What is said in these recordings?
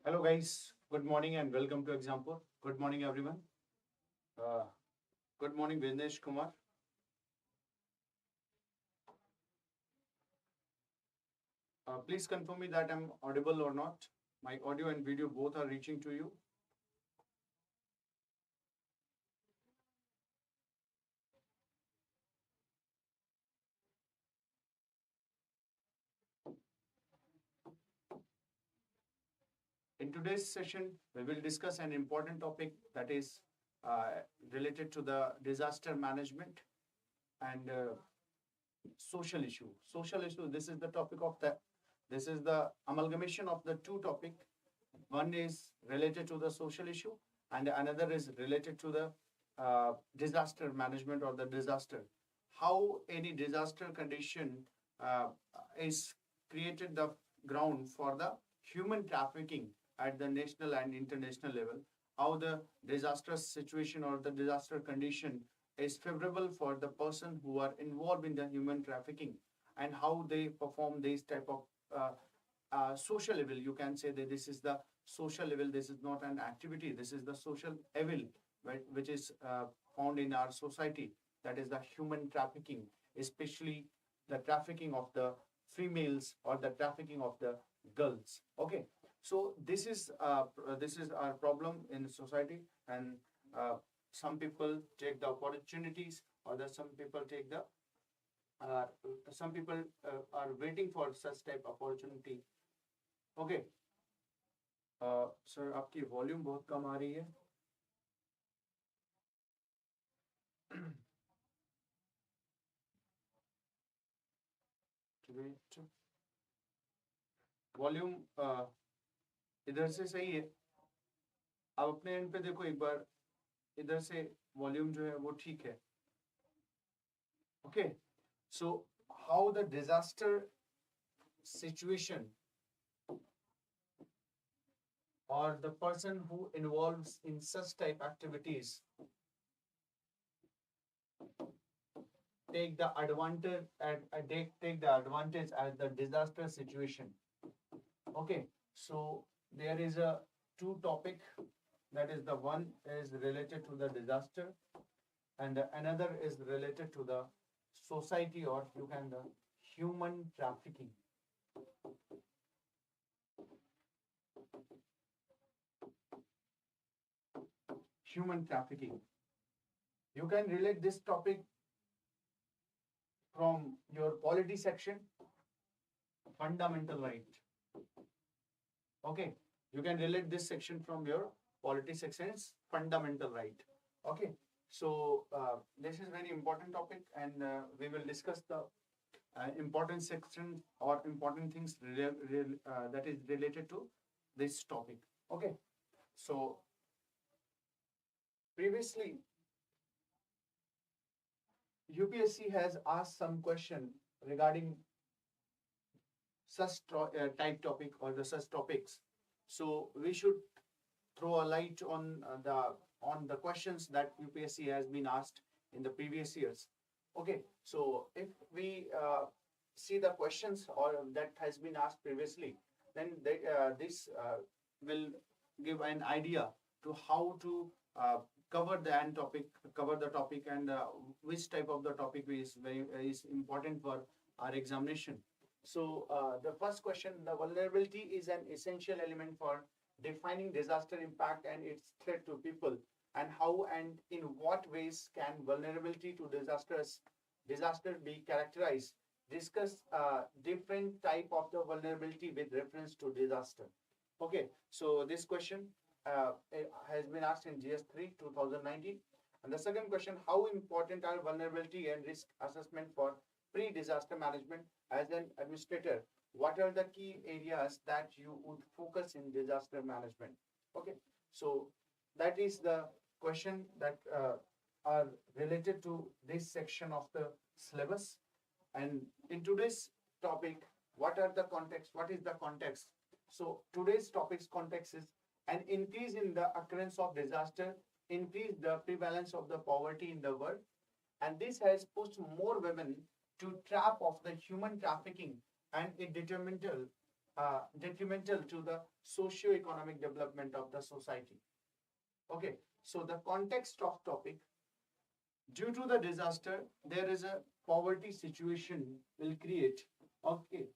Hello guys, good morning and welcome to Exampur. Good morning everyone. Uh, Good morning Vinesh Kumar. Please confirm me that I'm audible or not. My audio and video both are reaching to you. In today's session, we will discuss an important topic that is uh, related to the disaster management and social issue. Social issue, this is the topic of this is the amalgamation of the two topic. One is related to the social issue and another is related to the disaster management or the disaster. How any disaster condition uh, is created the ground for the human trafficking at the national and international level. How the disastrous situation or the disaster condition is favorable for the person who are involved in the human trafficking and how they perform this type of social level. You can say that this is the social level, this is not an activity, this is the social evil, right, which is found in our society, that is the human trafficking, especially the trafficking of the females or the trafficking of the girls. Okay, so this is our problem in society, and uh, some people take the opportunities, or the some people take the uh, some people are waiting for such type opportunity. Okay, sir आपकी volume बहुत कम आ रही है. Wait, volume इधर से सही है. आप अपने एंड पे देखो एक बार, इधर से वॉल्यूम जो है वो ठीक है. Okay, so how the disaster situation or the person who involves in such type activities take the advantage and take the advantage as the disaster situation. Okay, so there is a two topic, that is the one is related to the disaster and another is related to the society, or you can the human trafficking. Human trafficking. You can relate this topic from your polity section, fundamental right. Okay, you can relate this section from your polity section's fundamental right. Okay, so this is very important topic, and we will discuss the important section or important things that is related to this topic. Okay, so previously UPSC has asked some question regarding such type topic or the such topics. So we should throw a light on the questions that UPSC has been asked in the previous years. Okay, so if we see the questions or that has been asked previously, then this will give an idea to how to cover the end topic, cover the topic, and which type of the topic is important for our examination. So the first question: the vulnerability is an essential element for defining disaster impact and its threat to people, and how and in what ways can vulnerability to disaster be characterized. Discuss different type of the vulnerability with reference to disaster. Okay, so this question has been asked in GS3 2019. And the second question: how important are vulnerability and risk assessment for pre-disaster management as an administrator? What are the key areas that you would focus in disaster management? Okay, so that is the question that are related to this section of the syllabus. And in today's topic, what are the context? What is the context? So today's topic's context is an increase in the occurrence of disaster, increase the prevalence of the poverty in the world, and this has pushed more women to trap of the human trafficking and a detrimental detrimental to the socio-economic development of the society. Okay, so the context of topic: due to the disaster, there is a poverty situation will create. Okay,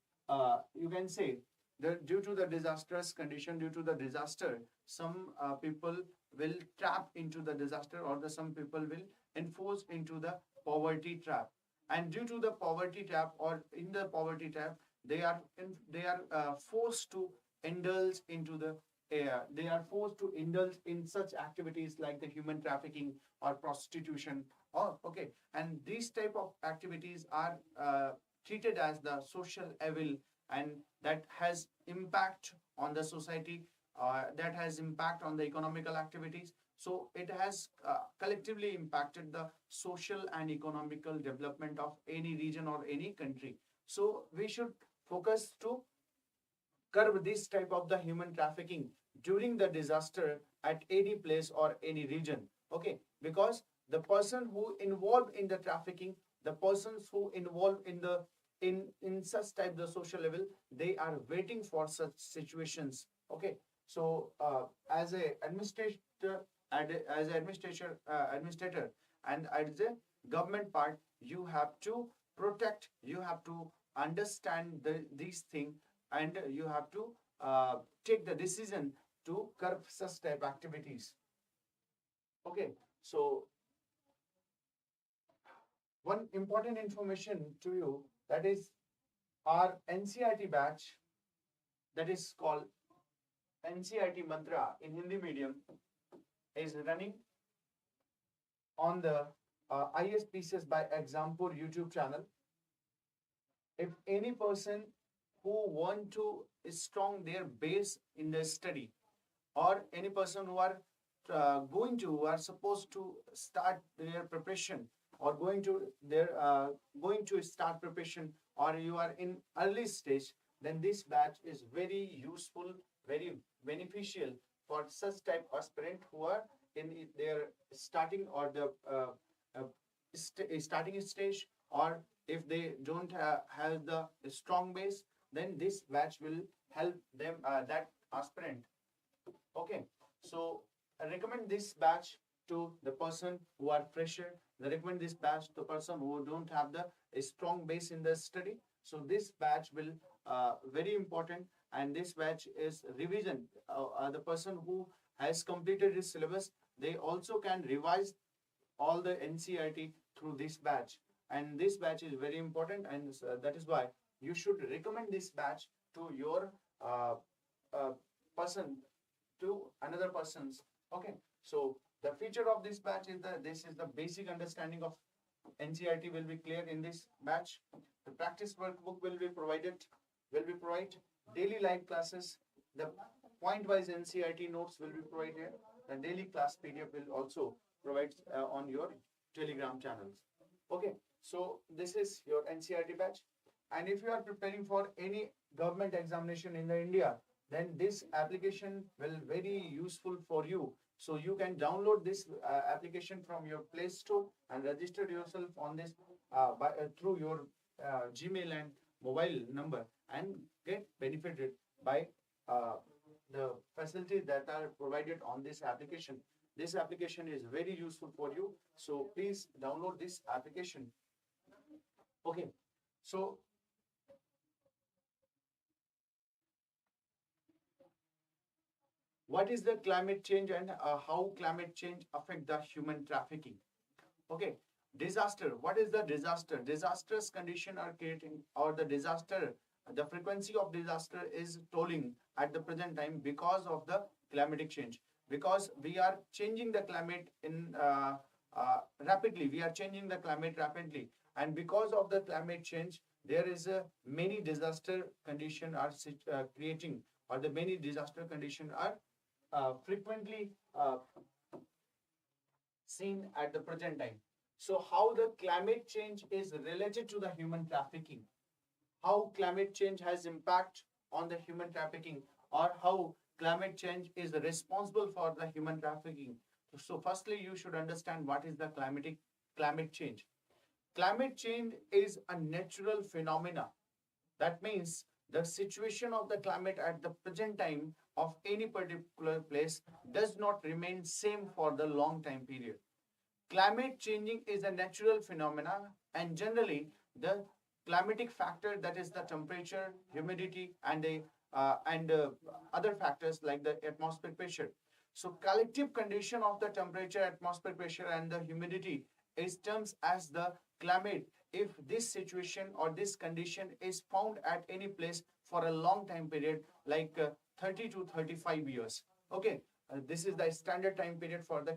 you can say that due to the disastrous condition, due to the disaster, some people will trap into the disaster, or some people will enforce into the poverty trap. And due to the poverty trap, or in the poverty trap, they are forced to indulge into the they are forced to indulge in such activities like the human trafficking or prostitution. Oh, okay. And these type of activities are treated as the social evil, and that has impact on the society, that has impact on the economical activities. So it has collectively impacted the social and economical development of any region or any country. So we should focus to curb this type of the human trafficking during the disaster at any place or any region. Okay, because the person who involved in the trafficking, the persons who involved in the in such type the social level, they are waiting for such situations. Okay, so as a administrator, as an administrator, and as a government part, you have to protect, you have to understand these things, and you have to take the decision to curb such type activities. Okay, so one important information to you, that is our NCERT batch, that is called NCERT Mantra in Hindi medium, is running on the IAS pieces by Exampur YouTube channel. If any person who want to strong their base in their study, or any person who are who are supposed to start their preparation, or going to start preparation, or you are in early stage, then this batch is very useful, very beneficial for such type aspirant who are in their starting, or the starting stage, or if they don't have the strong base, then this batch will help them, that aspirant. Okay, so I recommend this batch to the person who are fresher. I recommend this batch to the person who don't have the a strong base in the study. So this batch will very important, and this batch is revision. The person who has completed his syllabus, they also can revise all the NCERT through this batch, and this batch is very important, and that is why you should recommend this batch to your person, to another persons. Okay, so the feature of this batch is that this is the basic understanding of NCERT will be clear in this batch. The practice workbook will be provided, daily live classes, the point-wise NCERT notes will be provided, the daily class PDF will also provide on your Telegram channels. Okay, so this is your NCERT batch. And if you are preparing for any government examination in the India, then this application will very useful for you. So you can download this application from your Play Store and register yourself on this through your Gmail and mobile number, and get benefited by the facilities that are provided on this application. This application is very useful for you. So please download this application. Okay, so what is the climate change, and how climate change affect the human trafficking? Okay, disaster. What is the disaster? Disastrous condition are creating, or the disaster, the frequency of disaster is tolling at the present time because of the climatic change. Because we are changing the climate in rapidly. We are changing the climate rapidly, and because of the climate change, there is a many disaster condition are creating, or the many disaster condition are frequently seen at the present time. So how the climate change is related to the human trafficking? How climate change has impact on the human trafficking, or how climate change is responsible for the human trafficking? So firstly, you should understand what is the climate change. Climate change is a natural phenomena. That means the situation of the climate at the present time of any particular place does not remain same for the long time period. Climate changing is a natural phenomena, and generally the climatic factor, that is the temperature, humidity, and other factors like the atmospheric pressure. So collective condition of the temperature, atmospheric pressure, and the humidity is terms as the climate if this situation or this condition is found at any place for a long time period like 30 to 35 years. Okay, this is the standard time period for the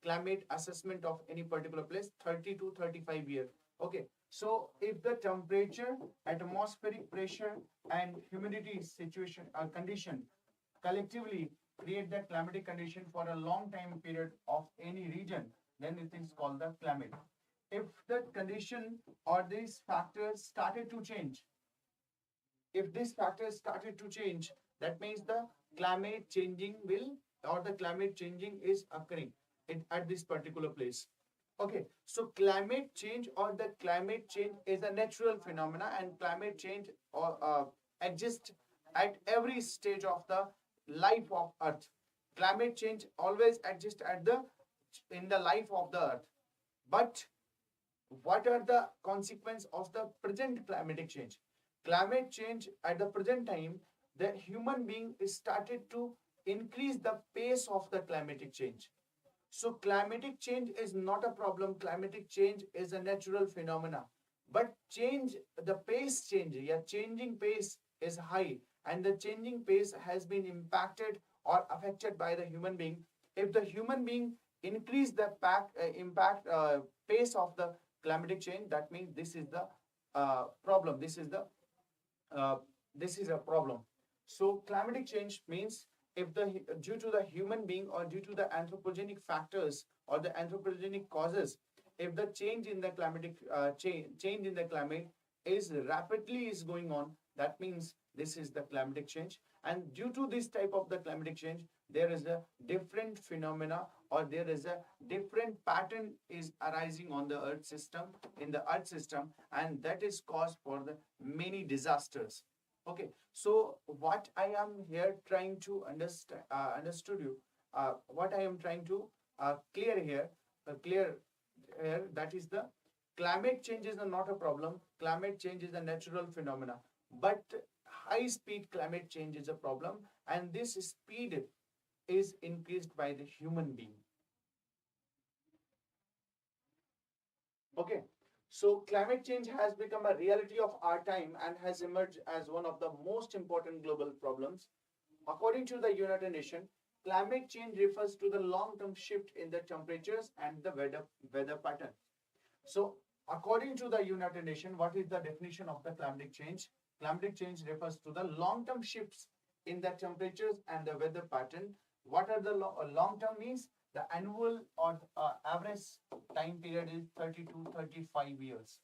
climate assessment of any particular place, 30 to 35 years. Okay, so if the temperature, atmospheric pressure, and humidity situation condition collectively create the climatic condition for a long time period of any region, then it is called the climate. If the condition or these factors started to change, if these factors started to change, that means the climate changing will, or the climate changing is occurring at this particular place. Okay, so climate change or the climate change is a natural phenomena, and climate change exists at every stage of the life of Earth. Climate change always exists at the in the life of the Earth. But what are the consequences of the present climatic change? Climate change at the present time, the human being is started to increase the pace of the climatic change. So climatic change is not a problem. Climatic change is a natural phenomena. But change, the pace change, yeah, changing pace is high, and the changing pace has been impacted or affected by the human being. If the human being increase the pace of the climatic change, that means this is the problem. Uh, this is a problem. So climatic change means if the due to the human being or due to the anthropogenic factors or the anthropogenic causes, if the change in the climatic change in the climate is rapidly is going on, that means this is the climatic change. And due to this type of the climatic change, there is a different phenomena or there is a different pattern is arising on the earth system, in the earth system, and that is cause for the many disasters. Okay, so what I am here trying to understood you, what I am trying to clear here, that is the climate change is not a problem. Climate change is a natural phenomena, but high speed climate change is a problem, and this speed is increased by the human being. Okay, so climate change has become a reality of our time and has emerged as one of the most important global problems. According to the United Nations, climate change refers to the long-term shift in the temperatures and the weather pattern. So, according to the United Nations, what is the definition of the climatic change? Climatic change refers to the long-term shifts in the temperatures and the weather pattern. What are the long-term means? The annual or average time period is 30 to 35 years.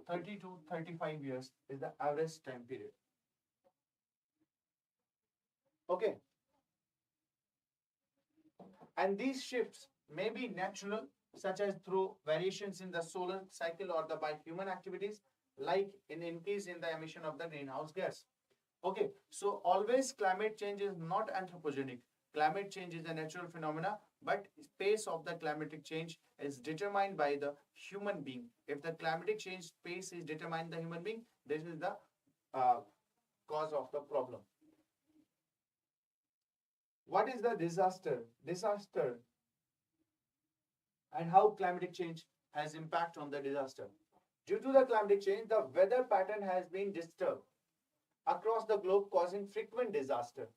30 to 35 years is the average time period. Okay. And these shifts may be natural, such as through variations in the solar cycle or the by human activities, like an increase in the emission of the greenhouse gas. Okay, so always climate change is not anthropogenic. Climate change is a natural phenomena, but pace of the climatic change is determined by the human being. If the climatic change pace is determined by the human being, this is the cause of the problem. What is the disaster? Disaster and how climatic change has impact on the disaster. Due to the climatic change, the weather pattern has been disturbed across the globe, causing frequent disaster.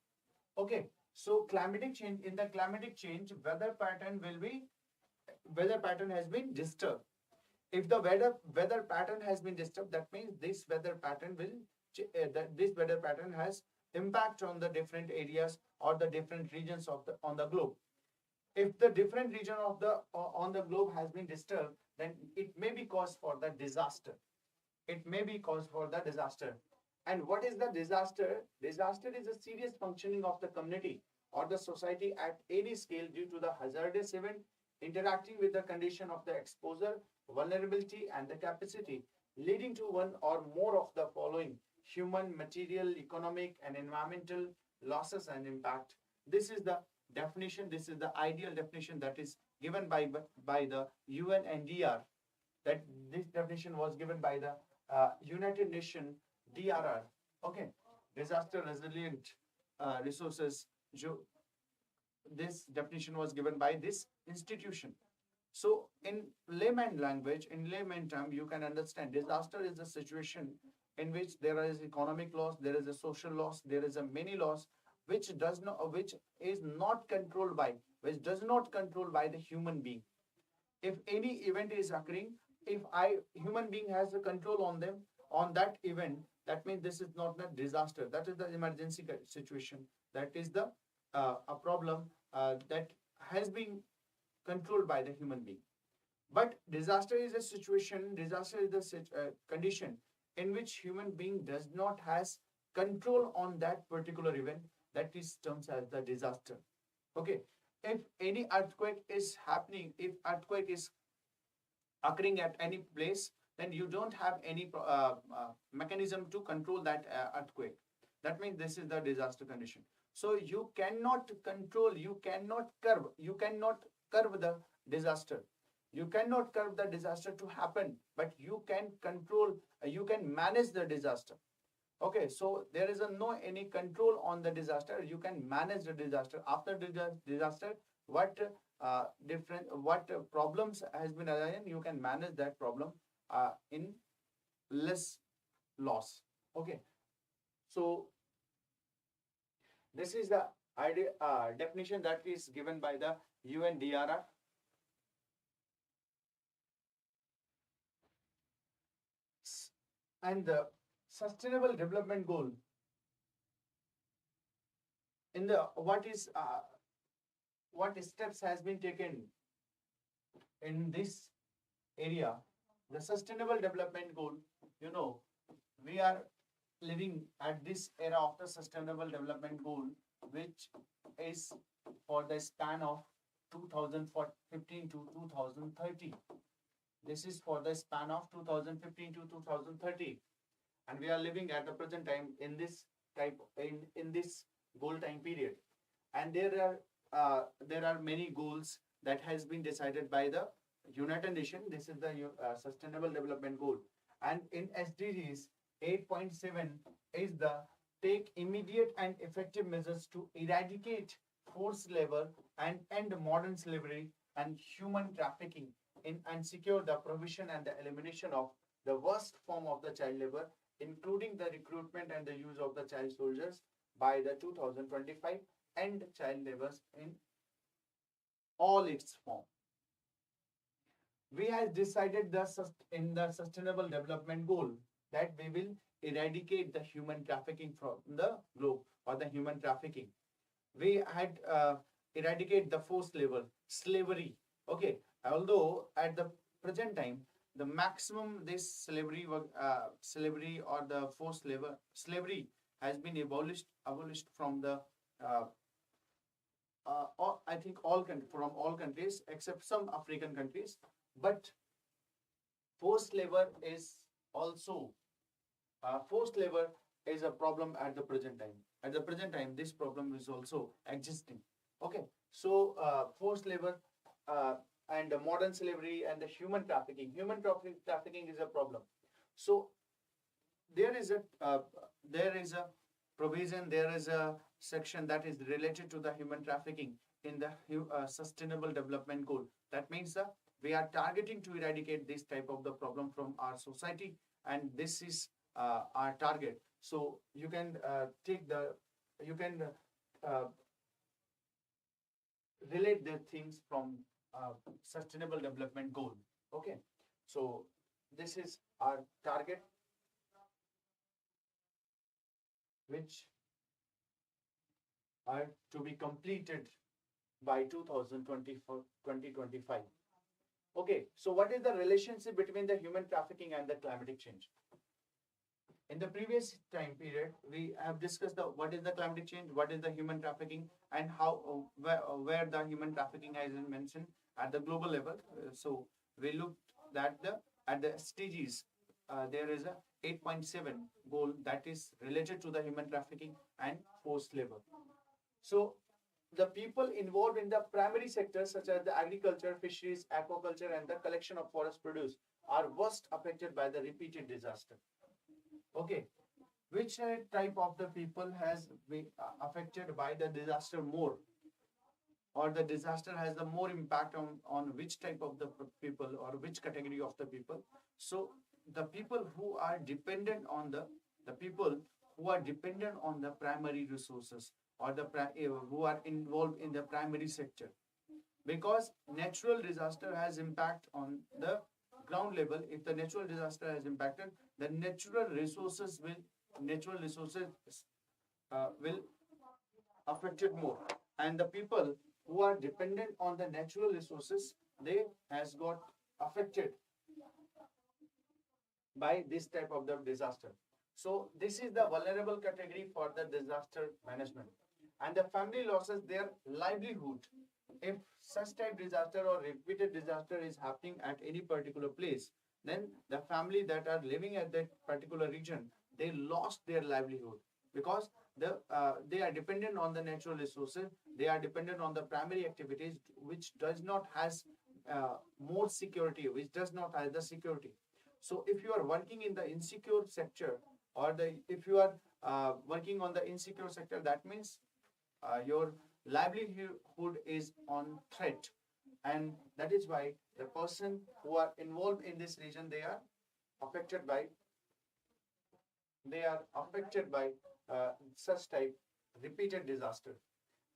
Okay, so climatic change, in the climatic change, weather pattern has been disturbed. If the weather pattern has been disturbed, that means this weather pattern has impact on the different areas or the different regions of the on the globe. If the different region of the on the globe has been disturbed, then it may be cause for the disaster. It may be cause for the disaster. And what is the disaster? Disaster is a serious functioning of the community or the society at any scale due to the hazardous event interacting with the condition of the exposure, vulnerability, and the capacity, leading to one or more of the following: human, material, economic, and environmental losses and impact. This is the definition. This is the ideal definition that is given by the UNNDR. That this definition was given by the United Nations DRR. Okay, disaster resilient resources. This definition was given by this institution. So, in layman language, in layman term, you can understand disaster is a situation in which there is economic loss, there is a social loss, there is a many loss, which is not controlled by, which does not control by the human being. If any event is occurring, if human being has a control on them, on that event, that means this is not a disaster. That is the emergency situation. That is the a problem that has been controlled by the human being. But disaster is a situation, disaster is the condition in which human being does not has control on that particular event. That is terms as the disaster. Okay. If any earthquake is happening, if earthquake is occurring at any place, then you don't have any mechanism to control that earthquake. That means this is the disaster condition. So you cannot control, you cannot curb the disaster. You cannot curb the disaster to happen, but you can control, you can manage the disaster. Okay, so there is no any control on the disaster. You can manage the disaster. After the disaster, what problems has been arisen, you can manage that problem in less loss. Okay, so this is the idea definition that is given by the UNDRR. And the Sustainable Development Goal. In the what steps has been taken in this area? The Sustainable Development Goal. You know, we are living at this era of the Sustainable Development Goal, which is for the span of 2015 to 2030. This is for the span of 2015 to 2030, and we are living at the present time in this in this goal time period. And there are many goals that has been decided by the United Nations. This is the Sustainable Development Goal, and in SDGs 8.7 is the take immediate and effective measures to eradicate forced labor and end modern slavery and human trafficking and secure the provision and the elimination of the worst form of the child labor, including the recruitment and the use of the child soldiers by the 2025, and child labor in all its form. We have decided in the Sustainable Development Goal that we will eradicate the human trafficking from the globe, or the human trafficking. We had eradicate the forced labor, slavery. Okay, although at the present time the maximum this slavery or the forced labor slavery has been abolished from the I think from all countries except some African countries. But forced labor is also forced labor is a problem at the present time. At the present time, this problem is also existing. Okay, so forced labor and modern slavery and the human trafficking. Human trafficking is a problem. So there is a provision, there is a section that is related to the human trafficking in the Sustainable Development Goal. That means we are targeting to eradicate this type of the problem from our society, and this is our target. So you can relate the things from Sustainable Development Goal. Okay, so this is our target, which are to be completed by 2025. Okay, so what is the relationship between the human trafficking and the climatic change? In the previous time period, we have discussed what is the climatic change, what is the human trafficking, and how where the human trafficking has been mentioned at the global level. So we looked at the SDGs there is a 8.7 goal that is related to the human trafficking and forced labor. So the people involved in the primary sectors such as the agriculture, fisheries, aquaculture, and the collection of forest produce are worst affected by the repeated disaster. Okay, which type of the people has been affected by the disaster more, or the disaster has the more impact on which type of the people or which category of the people? So the people who are dependent on the people who are dependent on the primary resources, or who are involved in the primary sector, because natural disaster has impact on the ground level. If the natural disaster has impacted, the natural resources will affected more, and the people who are dependent on the natural resources, they has got affected by this type of the disaster. So this is the vulnerable category for the disaster management. And the family losses their livelihood. If such type disaster or repeated disaster is happening at any particular place, then the family that are living at that particular region, they lost their livelihood, because they are dependent on the natural resources, they are dependent on the primary activities, which does not has more security, which does not have the security. So if you are working in the insecure sector, or if you are working on the insecure sector, that means your livelihood is on threat, and that is why the person who are involved in this region, affected by they are affected by such type repeated disaster.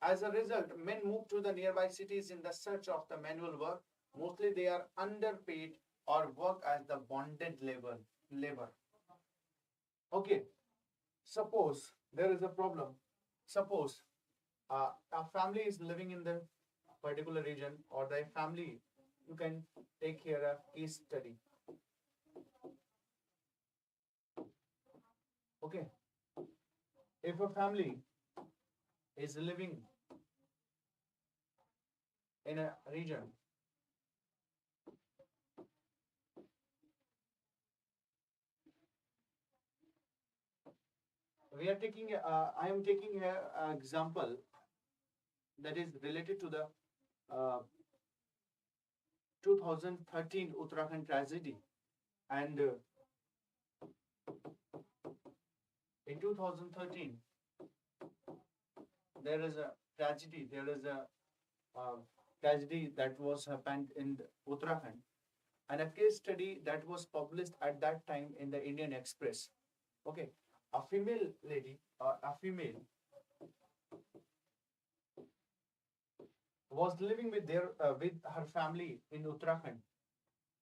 As a result, men move to the nearby cities in the search of the manual work. Mostly they are underpaid or work as the bonded labor. Okay, suppose there is a problem. Suppose a family is living in the particular region, or the family, you can take here a case study. Okay, if a family is living in a region, I am taking here an example that is related to the uh, 2013 Uttarakhand tragedy. And in 2013, there is a tragedy. There is a tragedy that was happened in Uttarakhand, and a case study that was published at that time in the Indian Express. Okay, a female lady, a female was living with her family in Uttarakhand,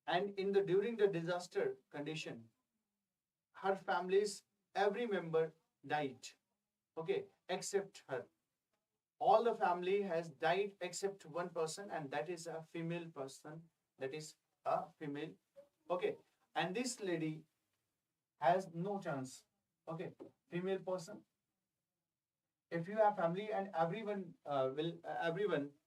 and during the disaster condition, her family's every member died. Okay, except her. All the family has died except one person, and that is a female person. That is a female. Okay, and this lady has no chance. Okay, female person. If you have family and everyone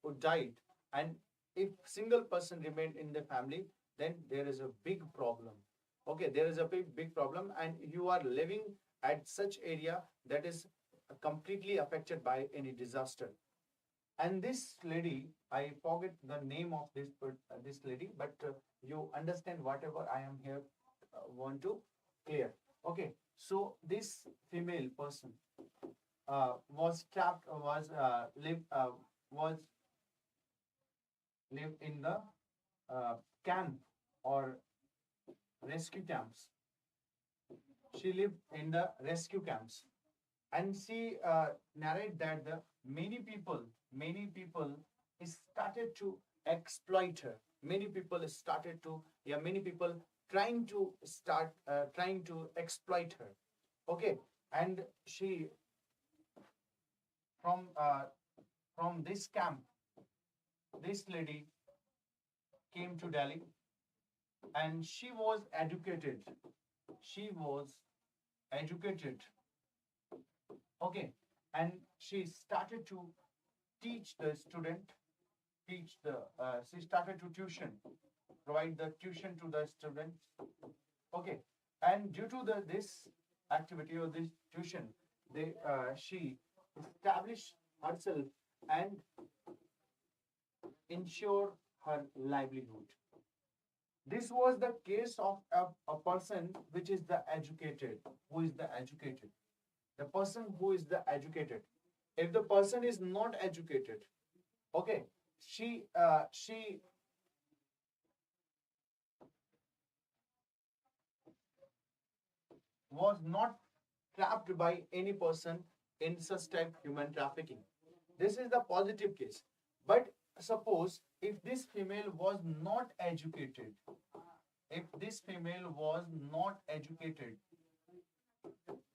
who died, and if single person remained in the family, then there is a big problem. Okay, there is a big problem, and you are living at such area that is completely affected by any disaster. And this lady, I forget the name of this lady, but you understand whatever I am here want to clear. Okay, so this female person was trapped, was live in the camp or rescue camps. She lived in the rescue camps, and she narrate that the many people started to exploit her. Many people trying to exploit her. Okay, and she from uh, from this camp, this lady came to Delhi, and she was educated. She was educated. Okay, and she started to teach the student, she started to provide the tuition to the students. Okay, And due to this activity or this tuition, she established herself and ensure her livelihood. This was the case of a person which is the educated. Who is the educated? The person who is the educated. If the person is not educated, okay, she was not trapped by any person in such type human trafficking. This is the positive case. But suppose if this female was not educated, if this female was not educated,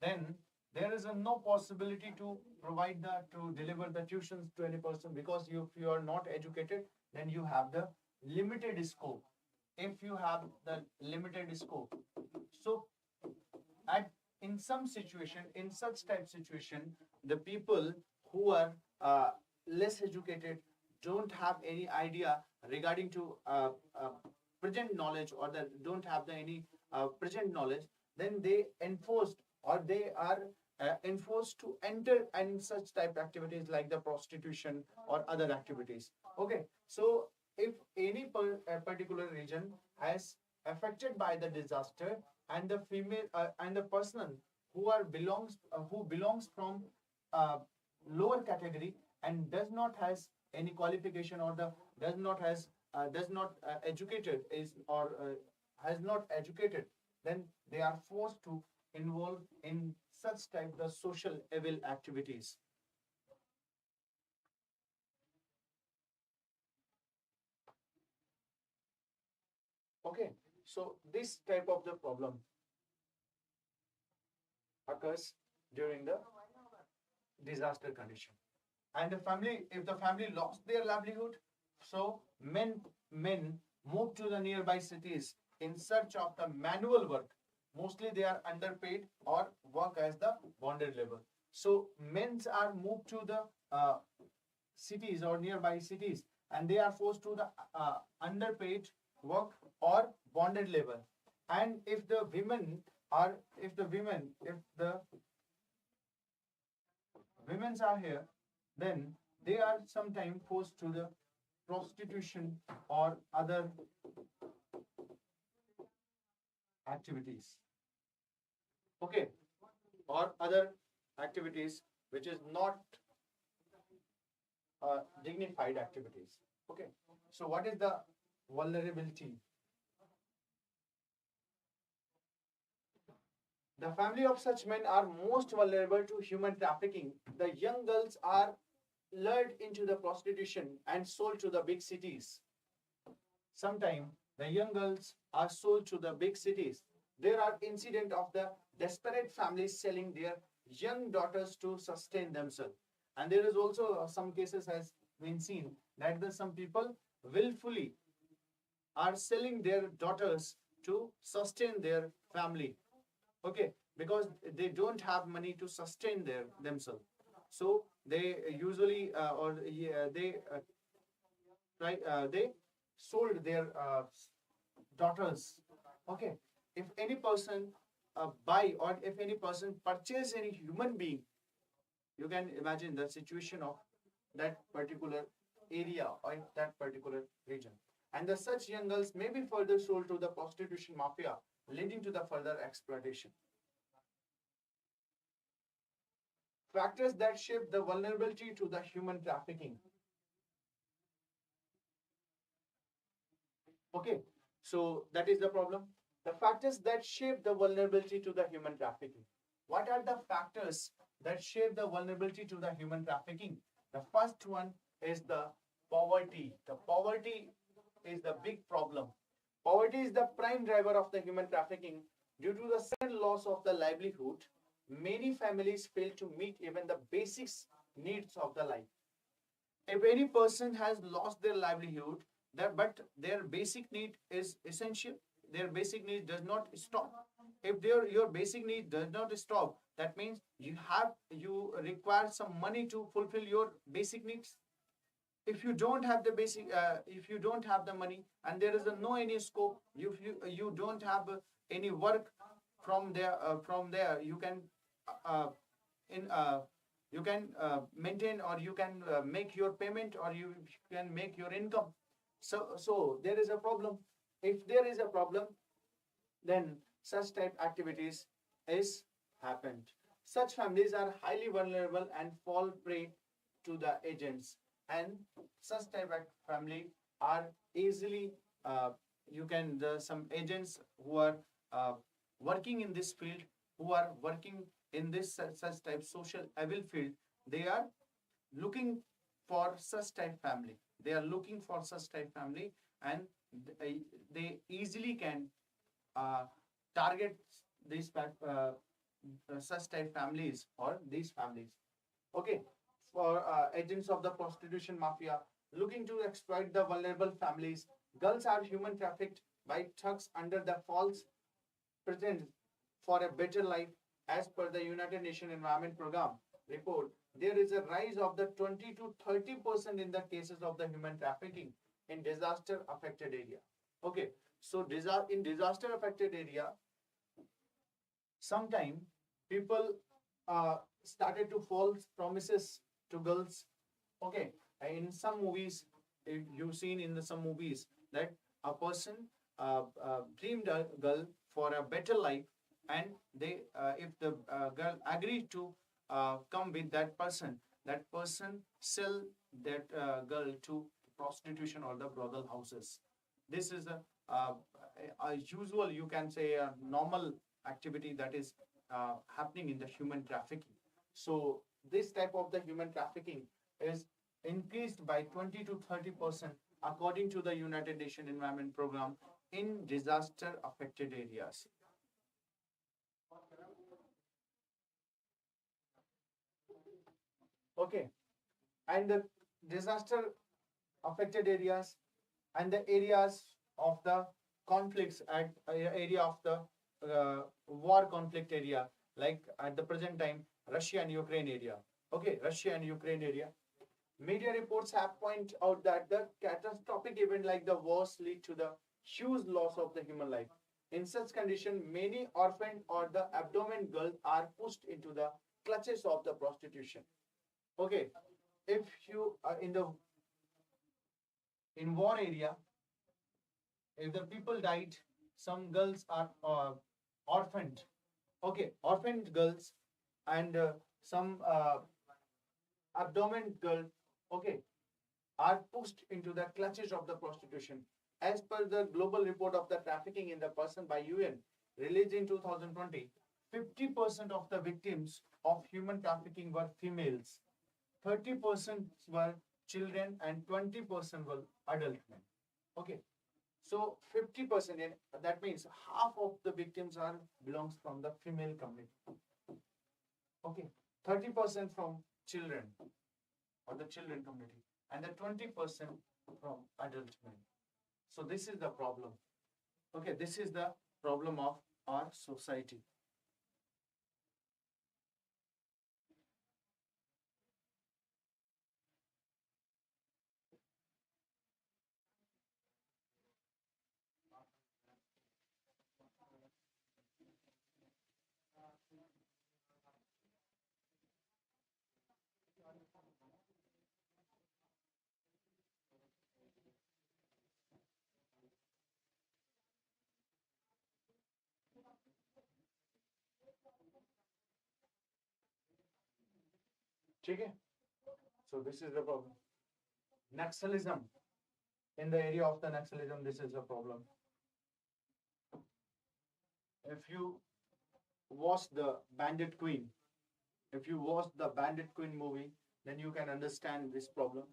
then there is no possibility to provide the to deliver the tuitions to any person, because if you are not educated, then you have the limited scope. If you have the limited scope, so at in some situation, in such type situation, the people who are less educated don't have any idea regarding to present knowledge, or that don't have the any present knowledge, then they enforced, or they are enforced to enter in such type activities like the prostitution or other activities. Okay, so if any particular region has affected by the disaster, and the female and the person who belongs from uh, lower category and does not has any qualification, or the does not educated is or has not educated, then they are forced to involve in such type the social evil activities. Okay, so this type of the problem occurs during the disaster condition. And the family, if the family lost their livelihood, so men move to the nearby cities in search of the manual work. Mostly they are underpaid or work as the bonded labor. So men are moved to the cities or nearby cities, and they are forced to the underpaid work or bonded labor. And if the women are if the women's are here, then they are sometimes forced to the prostitution or other activities. Okay, or other activities which is not dignified activities. Okay, so what is the vulnerability? The family of such men are most vulnerable to human trafficking. The young girls are lured into the prostitution and sold to the big cities. Sometimes the young girls are sold to the big cities. There are incidents of the desperate families selling their young daughters to sustain themselves. And there is also some cases has been seen that some people willfully are selling their daughters to sustain their family. Okay, because they don't have money to sustain themselves, so they usually or yeah, they sold their daughters. Okay, if any person buy, or if any person purchase any human being, you can imagine the situation of that particular area or that particular region. And the such young girls may be further sold to the prostitution mafia, leading to the further exploitation. Factors that shape the vulnerability to the human trafficking. Okay, so that is the problem. The factors that shape the vulnerability to the human trafficking. What are the factors that shape the vulnerability to the human trafficking? The first one is the poverty. The poverty is the big problem. Poverty is the prime driver of the human trafficking. Due to the sudden loss of the livelihood, many families fail to meet even the basic needs of the life. If any person has lost their livelihood, but their basic need is essential, their basic need does not stop. If your basic need does not stop, that means you require some money to fulfill your basic needs. If you don't have the basic if you don't have the money, and there is no any scope, you don't have any work from there you can uh, in you can maintain, or you can make your payment, or you can make your income. So there is a problem. If there is a problem, then such type activities is happened. Such families are highly vulnerable and fall prey to the agents. And such type of family are easily you can some agents who are uh, working in this field, who are working in this such type social evil field, they are looking for such type family. They are looking for such type family, and they easily can uh, target these such type families or these families. Okay, for agents of the prostitution mafia looking to exploit the vulnerable families, girls are human trafficked by thugs under the false pretense for a better life. As per the United Nations Environment Program report, there is a rise of the 20 to 30% in the cases of the human trafficking in disaster affected area. Okay, so in disaster affected area, sometime people started to false promises to girls. Okay, in some movies, if you've seen in some movies that a person dreamed a girl for a better life, and they if the girl agreed to come with that person sell that girl to prostitution or the brothel houses. This is a usual, you can say, a normal activity that is happening in the human trafficking. So this type of the human trafficking is increased by 20 to 30% according to the United Nations Environment Program in disaster affected areas. Okay, and the disaster affected areas and the areas of the conflicts at area of the war conflict area, like at the present time Russia and Ukraine area. Okay, Russia and Ukraine area. Media reports have pointed out that the catastrophic event like the wars lead to the huge loss of the human life. In such condition, many orphaned or the abdomen girls are pushed into the clutches of the prostitution. Okay, if you are in war area, if the people died, some girls are orphaned. Okay, orphaned girls and some abdomen girl. Okay, are pushed into the clutches of the prostitution. As per the global report of the trafficking in the person by UN, released in 2020, 50% of the victims of human trafficking were females, 30% were children, and 20% were adult men. Okay, so 50%, that means half of the victims are belongs from the female community. Okay, 30% from children or the children community, and the 20% from adult men. So this is the problem. Okay, this is the problem of our society. Okay, so this is the problem. Naxalism. In the area of the Naxalism, this is the problem. If you watch the Bandit Queen, if you watch the Bandit Queen movie, then you can understand this problem.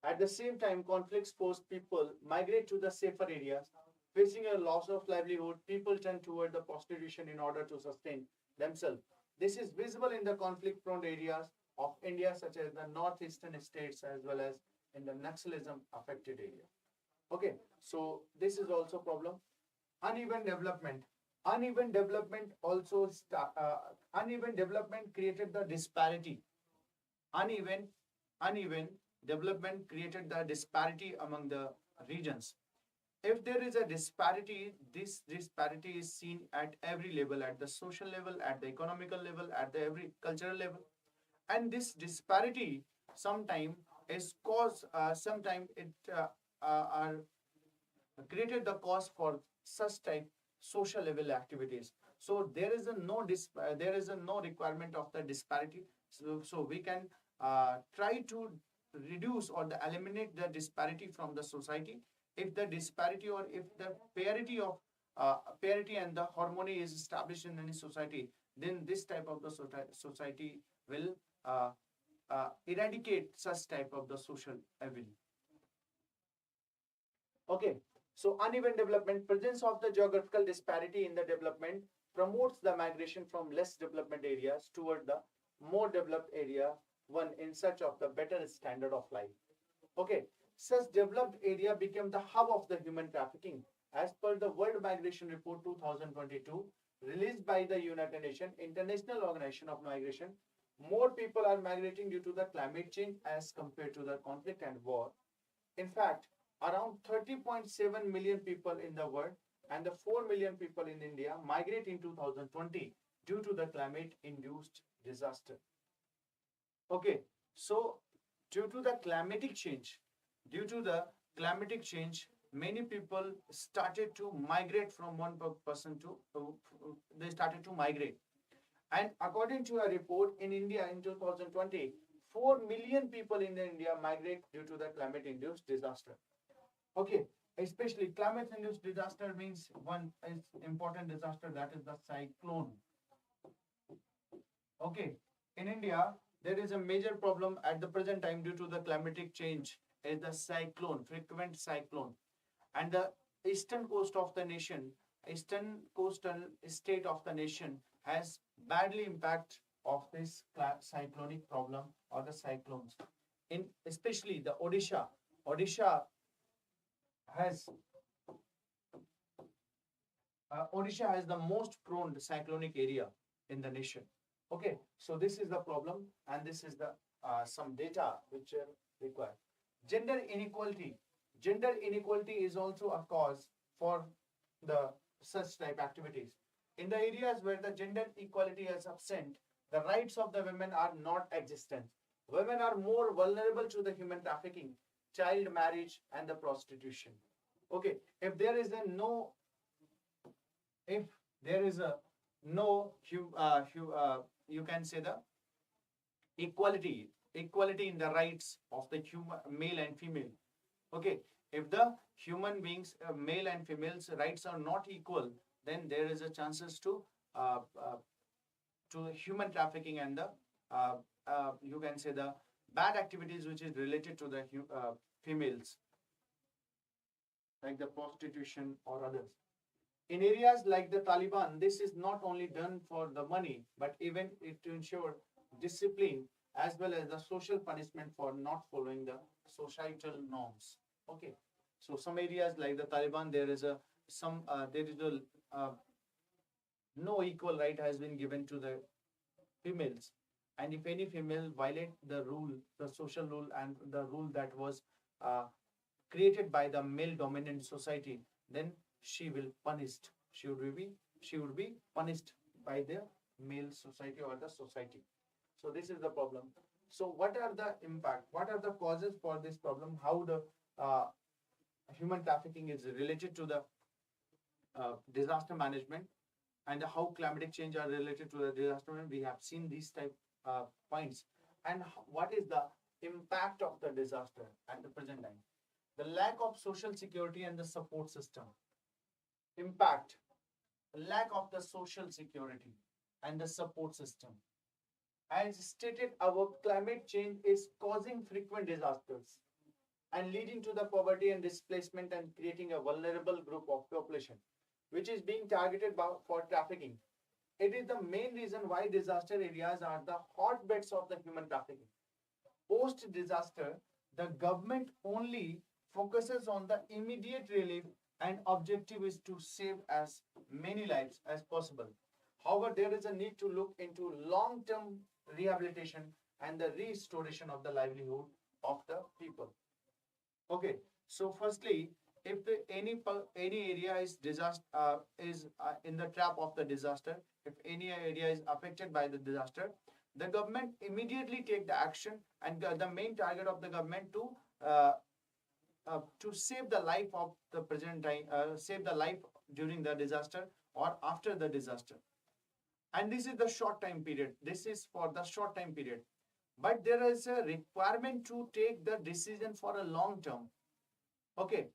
At the same time, conflicts force people migrate to the safer areas. Facing a loss of livelihood, people turn toward the prostitution in order to sustain themselves. This is visible in the conflict-prone areas of India, such as the northeastern states, as well as in the Naxalism-affected area. Okay, so this is also problem. Uneven development. Uneven development also uneven development created the disparity. Uneven uneven development created the disparity among the regions. if there is a disparity, this disparity is seen at every level, at the social level, at the economical level, at the every cultural level. And this disparity sometime is cause, sometime it are created the cause for such type social level activities. So there is a there is a no requirement of the disparity. So we can try to reduce or eliminate the disparity from the society. If the disparity or if the parity of parity and the harmony is established in any society, then this type of the society will eradicate such type of the social evil. Okay, so uneven development, presence of the geographical disparity in the development promotes the migration from less development areas toward the more developed area, one in search of the better standard of life. Okay, such developed area became the hub of the human trafficking. As per the World Migration Report 2022, released by the United Nations International Organization of Migration, more people are migrating due to the climate change as compared to the conflict and war. In fact, around 30.7 million people in the world and the 4 million people in India migrate in 2020 due to the climate-induced disaster. Okay, so due to the climatic change, many people started to migrate from one person to, they started to migrate. And according to a report in India in 2020, 4 million people in India migrate due to the climate-induced disaster. Okay, especially climate-induced disaster means one is important disaster, that is the cyclone. Okay, in India, there is a major problem at the present time due to the climatic change is the cyclone, frequent cyclone. And the eastern coast of the nation, eastern coastal state of the nation has badly impact of this cyclonic problem or the cyclones. In especially the Odisha has Odisha has the most prone cyclonic area in the nation. Okay, so this is the problem, and this is the some data which are required. Gender inequality. Gender inequality is also a cause for the such type activities. In the areas where the gender equality is absent, the rights of the women are not existent. Women are more vulnerable to the human trafficking, child marriage, and the prostitution. Okay, if there is a no, if there is a no, you can say the equality in the rights of the human male and female. Okay, if the human beings, male and females rights are not equal, then there is a chances to human trafficking and the you can say the bad activities which is related to the females, like the prostitution or others. In areas like the Taliban, this is not only done for the money, but even to ensure discipline as well as the social punishment for not following the societal norms. Okay, so some areas like the Taliban, there is a no equal right has been given to the females, and if any female violate the rule, the social rule and the rule that was created by the male dominant society, then she will punished. She would be punished by the male society or the society. So this is the problem. So what are the impact? What are the causes for this problem? How the human trafficking is related to the disaster management, and how climatic change are related to the disaster management? We have seen these type points. And what is the impact of the disaster at the present time? The lack of social security and the support system. Impact, lack of the social security and the support system. As stated, our climate change is causing frequent disasters and leading to the poverty and displacement and creating a vulnerable group of population which is being targeted for trafficking. It is the main reason why disaster areas are the hotbeds of the human trafficking. Post disaster, the government only focuses on the immediate relief, and objective is to save as many lives as possible. However, there is a need to look into long-term rehabilitation and the restoration of the livelihood of the people. Okay, so firstly, if any area is in the trap of the disaster, if any area is affected by the disaster, the government immediately take the action, and the main target of the government to save the life of the present time, save the life during the disaster or after the disaster. And this is the short time period. This is for the short time period. But there is a requirement to take the decision for a long term. Okay,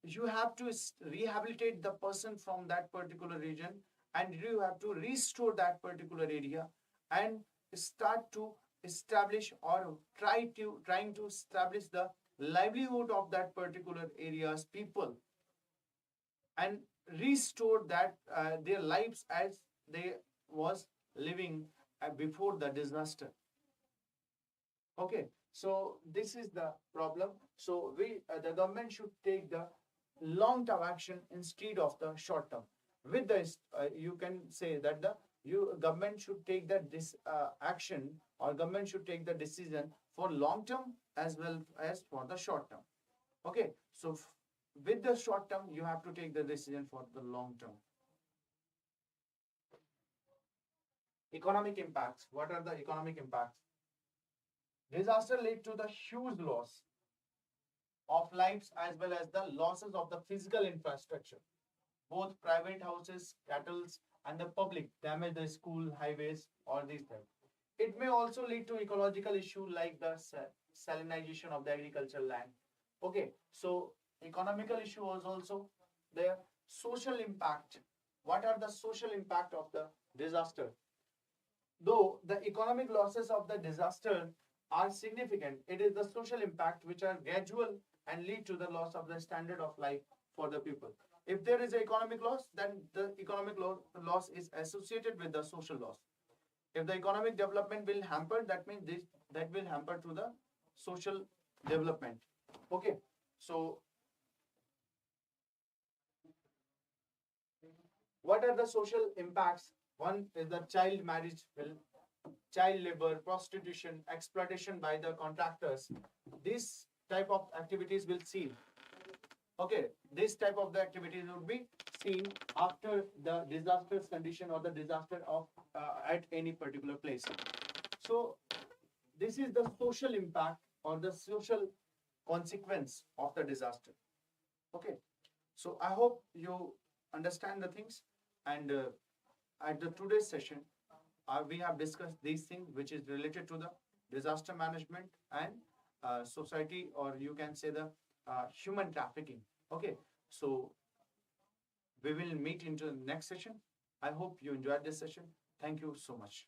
you have to rehabilitate the person from that particular region, and you have to restore that particular area and start to establish or trying to establish the livelihood of that particular area's people, and restore that their lives as they was living before the disaster. Okay, so this is the problem. So the government should take the long term action instead of the short term. With this, you can say that the government should take this action, or government should take the decision for long term as well as for the short term. Okay, so with the short term, you have to take the decision for the long term. Economic impacts. What are the economic impacts? Disaster lead to the huge loss of lives as well as the losses of the physical infrastructure. Both private houses, cattle, and the public damage the school, highways, or these things. It may also lead to ecological issue like the salinization of the agricultural land. Okay, so economical issue was also there. Social impact. What are the social impact of the disaster? Though the economic losses of the disaster are significant, it is the social impact which are gradual and lead to the loss of the standard of life for the people. If there is an economic loss, then the economic loss is associated with the social loss. If the economic development will hamper, that means that will hamper to the social development. Okay, so what are the social impacts? One is the child marriage, child labor, prostitution, exploitation by the contractors. This type of activities will cease. Okay, this type of the activities would be seen after the disastrous condition or the disaster of at any particular place. So this is the social impact or the social consequence of the disaster. Okay, so I hope you understand the things, and at the today's session we have discussed these things which is related to the disaster management and society, or you can say the human trafficking. Okay, so we will meet into the next session. I hope you enjoyed this session. Thank you so much.